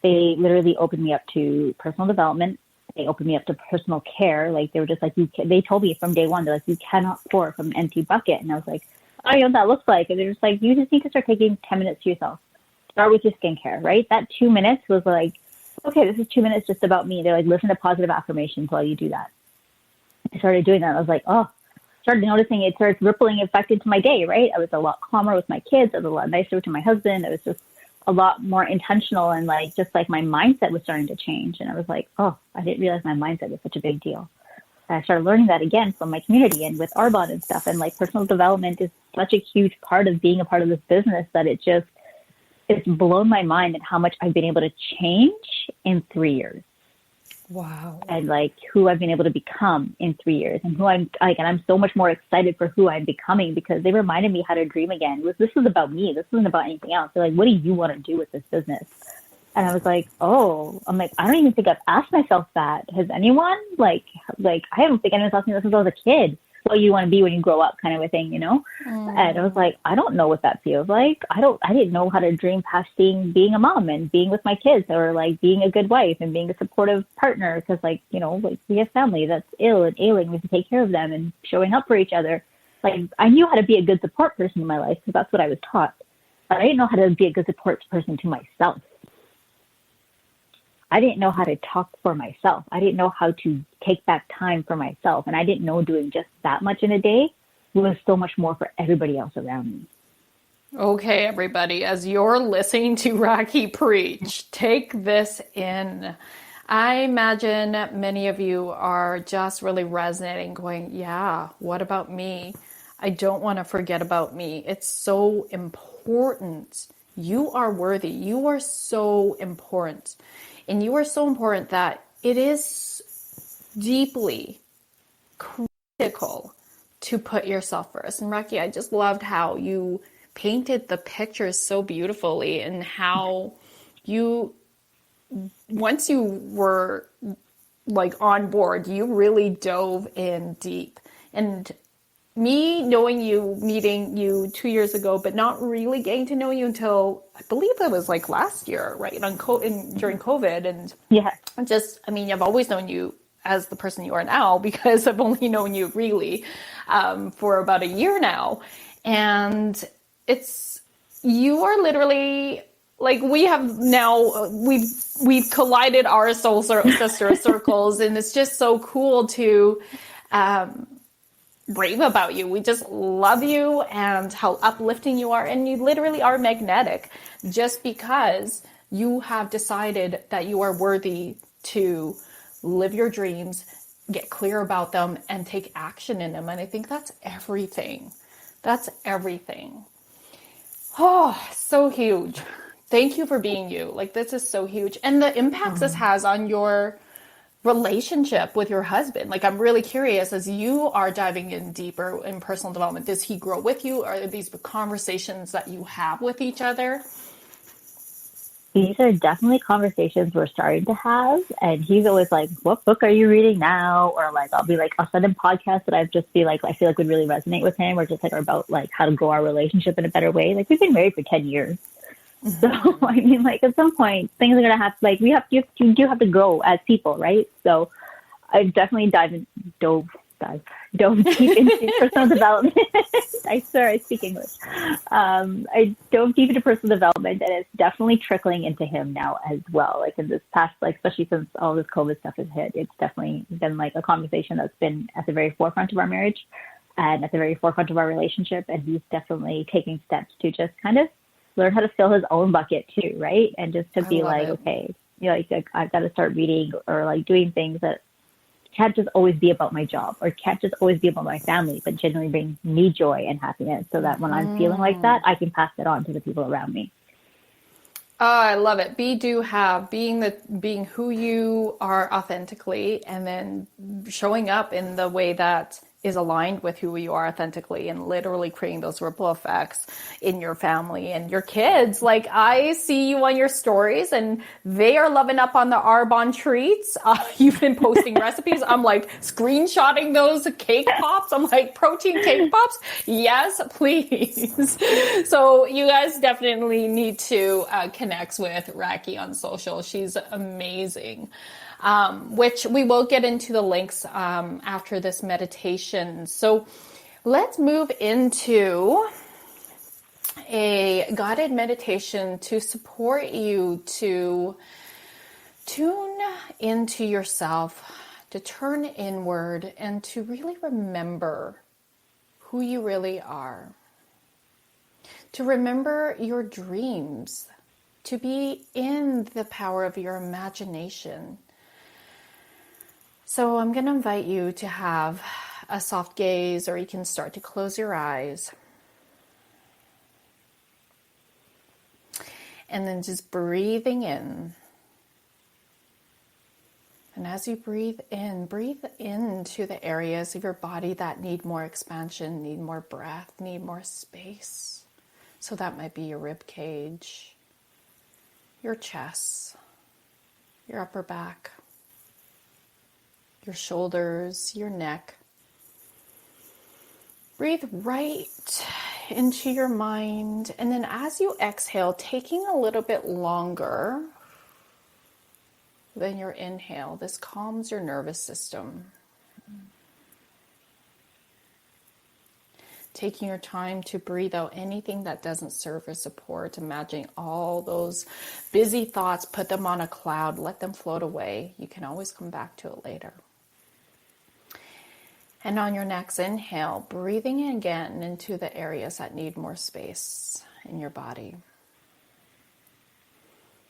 [SPEAKER 2] they literally opened me up to personal development. They opened me up to personal care. Like, they were just like, they told me from day one, they're like, you cannot pour from an empty bucket. And I was like, I don't know what that looks like. And they're just like, you just need to start taking 10 minutes to yourself. Start with your skincare, right? That 2 minutes was like, okay, this is 2 minutes just about me. They're like, listen to positive affirmations while you do that. I started doing that. I was like, started noticing it starts rippling effect into my day, right? I was a lot calmer with my kids. I was a lot nicer to my husband. I was just a lot more intentional, and like, just like my mindset was starting to change. And I was like, I didn't realize my mindset was such a big deal. And I started learning that again from my community and with Arbonne and stuff. And like, personal development is such a huge part of being a part of this business that it's blown my mind at how much I've been able to change in 3 years.
[SPEAKER 1] Wow.
[SPEAKER 2] And like who I've been able to become in 3 years, and who I'm like, and I'm so much more excited for who I'm becoming because they reminded me how to dream again. This is about me. This isn't about anything else. They're like, what do you want to do with this business? And I was like, I'm like, I don't even think I've asked myself that. Has anyone like, I haven't think anyone's asked me this since I was a kid. What you want to be when you grow up, kind of a thing, And I was like, I don't know what that feels like. I didn't know how to dream past being a mom and being with my kids, or like being a good wife and being a supportive partner. Cause like, like we have family that's ill and ailing. We have to take care of them and showing up for each other. Like, I knew how to be a good support person in my life because that's what I was taught, but I didn't know how to be a good support person to myself. I didn't know how to talk for myself. I didn't know how to take back time for myself. And I didn't know doing just that much in a day was so much more for everybody else around me.
[SPEAKER 1] Okay, everybody, as you're listening to Rakhee preach, take this in. I imagine many of you are just really resonating, going, yeah, what about me? I don't want to forget about me. It's so important. You are worthy. You are so important. And you are so important that it is deeply critical to put yourself first. And Rakhee, I just loved how you painted the picture so beautifully, and how you, once you were like on board, you really dove in deep. And me knowing you, meeting you 2 years ago, but not really getting to know you until, I believe it was like last year, right? During COVID. And
[SPEAKER 2] yeah,
[SPEAKER 1] I've always known you as the person you are now, because I've only known you really for about a year now. And you are literally like, we have now, we've collided our soul sister circles, and it's just so cool to rave about you. We just love you and how uplifting you are, and you literally are magnetic just because you have decided that you are worthy to live your dreams, get clear about them, and take action in them. And I think that's everything. That's everything. Oh, so huge. Thank you for being you. Like, this is so huge. And the impacts this has on your relationship with your husband. Like, I'm really curious, as you are diving in deeper in personal development, does he grow with you? Are these conversations that you have with each other?
[SPEAKER 2] These are definitely conversations we're starting to have. And he's always like, what book are you reading now? Or like, I'll send him podcasts that I feel like would really resonate with him, or just like are about like how to grow our relationship in a better way. Like, we've been married for 10 years. So, I mean, like, at some point, things are going to have to, like, you do have to grow as people, right? So I've definitely dove deep into personal development. I swear I speak English. I dove deep into personal development, and it's definitely trickling into him now as well. Like, in this past, like, especially since all this COVID stuff has hit, it's definitely been like a conversation that's been at the very forefront of our marriage and at the very forefront of our relationship. And he's definitely taking steps to just kind of learn how to fill his own bucket too, right? And just to be like, okay, like I've got to start reading or like doing things that can't just always be about my job, or can't just always be about my family, but genuinely bring me joy and happiness, so that when I'm feeling like that, I can pass it on to the people around me.
[SPEAKER 1] Oh, I love it. Being who you are authentically, and then showing up in the way that is aligned with who you are authentically, and literally creating those ripple effects in your family and your kids. Like, I see you on your stories, and they are loving up on the Arbonne treats. You've been posting recipes. I'm like screenshotting those cake pops. I'm like, protein cake pops? Yes, please. So you guys definitely need to connect with Rakhee on social. She's amazing. Which we will get into the links after this meditation. So let's move into a guided meditation to support you to tune into yourself, to turn inward, and to really remember who you really are. To remember your dreams, to be in the power of your imagination. So I'm going to invite you to have a soft gaze, or you can start to close your eyes. And then just breathing in. And as you breathe into the areas of your body that need more expansion, need more breath, need more space. So that might be your rib cage, your chest, your upper back, your shoulders, your neck. Breathe right into your mind. And then as you exhale, taking a little bit longer than your inhale, this calms your nervous system. Taking your time to breathe out anything that doesn't serve or support. Imagining all those busy thoughts, put them on a cloud, let them float away. You can always come back to it later. And on your next inhale, breathing in again into the areas that need more space in your body.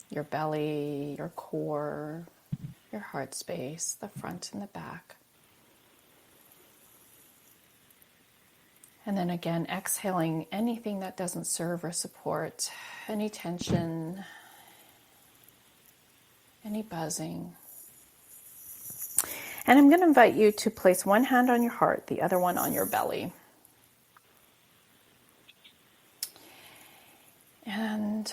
[SPEAKER 1] Your belly, your core, your heart space, the front and the back. And then again, exhaling anything that doesn't serve or support, any tension, any buzzing. And I'm going to invite you to place one hand on your heart, the other one on your belly. And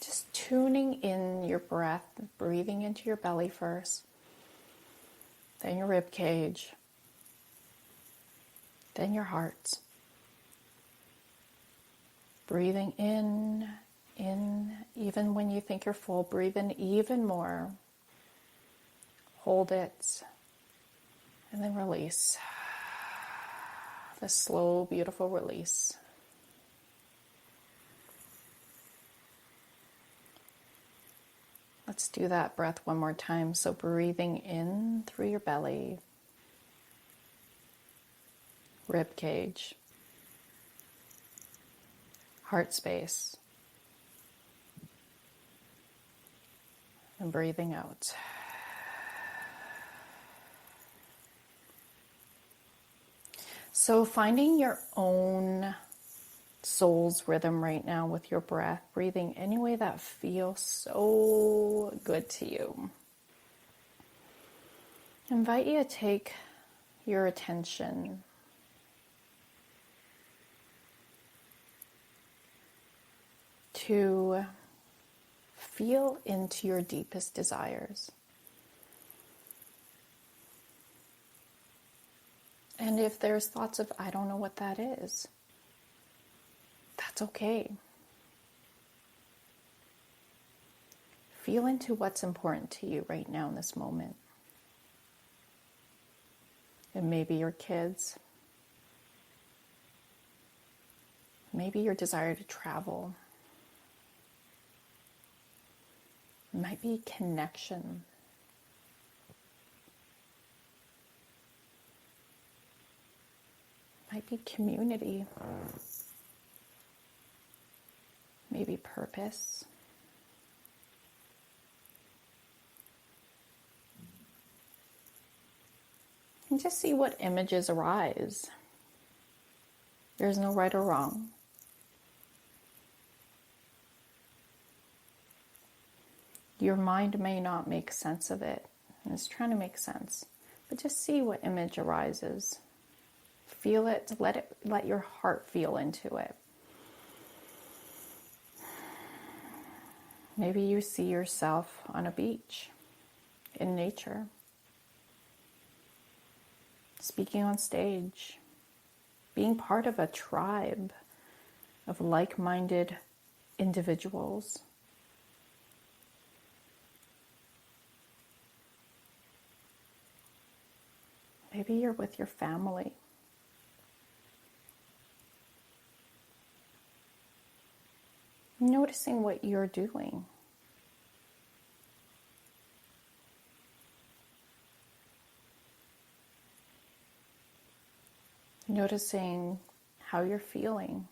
[SPEAKER 1] just tuning in your breath, breathing into your belly first, then your rib cage, then your heart. Breathing in, even when you think you're full, breathe in even more. Hold it. And then release. The slow, beautiful release. Let's do that breath one more time. So breathing in through your belly, rib cage, heart space, and breathing out. So finding your own soul's rhythm right now with your breath, breathing any way that feels so good to you. I invite you to take your attention to feel into your deepest desires. And if there's thoughts of, I don't know what that is, that's okay. Feel into what's important to you right now in this moment. It may be your kids. Maybe your desire to travel. It might be connection. It might be community. Maybe purpose. And just see what images arise. There's no right or wrong. Your mind may not make sense of it, and it's trying to make sense, but just see what image arises. Feel it, let your heart feel into it. Maybe you see yourself on a beach, in nature, speaking on stage, being part of a tribe of like-minded individuals. Maybe you're with your family. Noticing what you're doing. Noticing how you're feeling.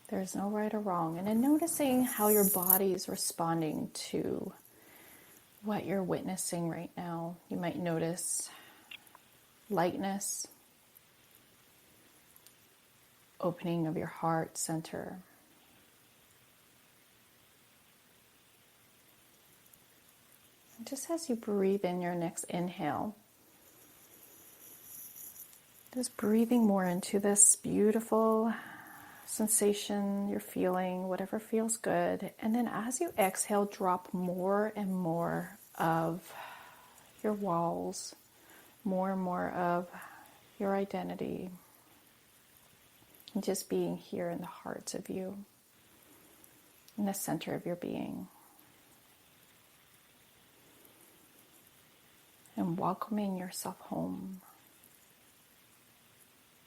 [SPEAKER 1] There's no right or wrong. And then noticing how your body is responding to what you're witnessing right now. You might notice lightness, opening of your heart center. And just as you breathe in your next inhale, just breathing more into this beautiful sensation you're feeling, whatever feels good. And then as you exhale, drop more and more of your walls, more and more of your identity, and just being here in the heart of you, in the center of your being. And welcoming yourself home.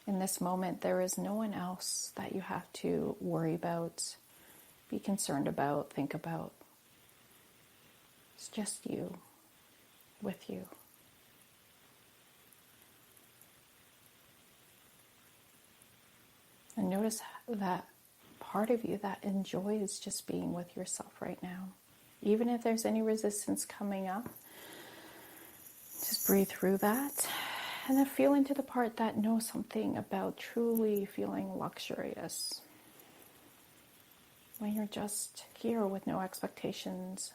[SPEAKER 1] In this moment, there is no one else that you have to worry about, be concerned about, think about. It's just you, with you. And notice that part of you that enjoys just being with yourself right now. Even if there's any resistance coming up, just breathe through that. And then feel into the part that knows something about truly feeling luxurious. When you're just here with no expectations,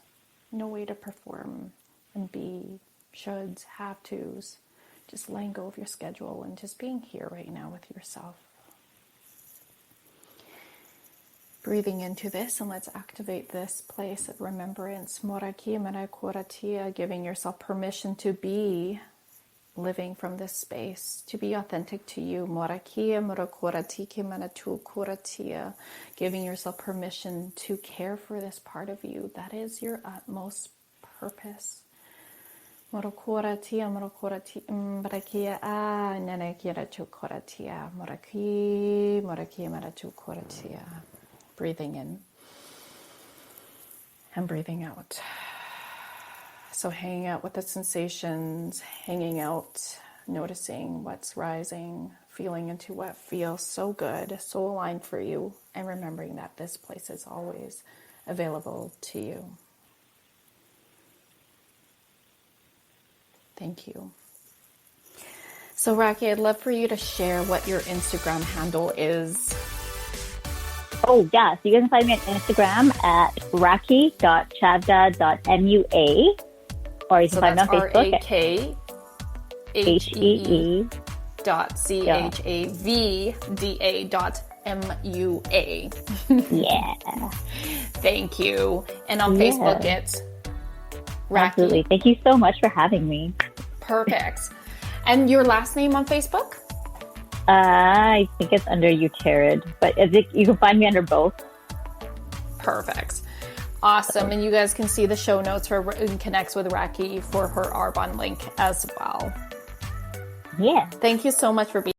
[SPEAKER 1] no way to perform and be, shoulds, have tos, just letting go of your schedule and just being here right now with yourself. Breathing into this, and let's activate this place of remembrance. Moraki manakoratia, giving yourself permission to be living from this space, to be authentic to you. Morakia, morakoratiki, manatu kuratia. Giving yourself permission to care for this part of you. That is your utmost purpose. Morakoratia, morakia, nanakira chukoratia. Moraki, manatu koratia. Breathing in and breathing out. So hanging out with the sensations, hanging out, noticing what's rising, feeling into what feels so good, so aligned for you, and remembering that this place is always available to you. Thank you. So Rakhee, I'd love for you to share what your Instagram handle is.
[SPEAKER 2] Oh, yeah. So you can find me on Instagram at rakhee.chavda.mua. Or you can find me on Facebook at
[SPEAKER 1] RAKHEE.CHAVDA.MUA.
[SPEAKER 2] Yeah.
[SPEAKER 1] Thank you. And on Facebook, it's Rakhee.
[SPEAKER 2] Absolutely. Thank you so much for having me.
[SPEAKER 1] Perfect. And your last name on Facebook?
[SPEAKER 2] I think it's under Uterid, but you can find me under both.
[SPEAKER 1] Perfect. Awesome. And you guys can see the show notes for and connects with Rakhee for her Arbonne link as well.
[SPEAKER 2] Yeah.
[SPEAKER 1] Thank you so much for being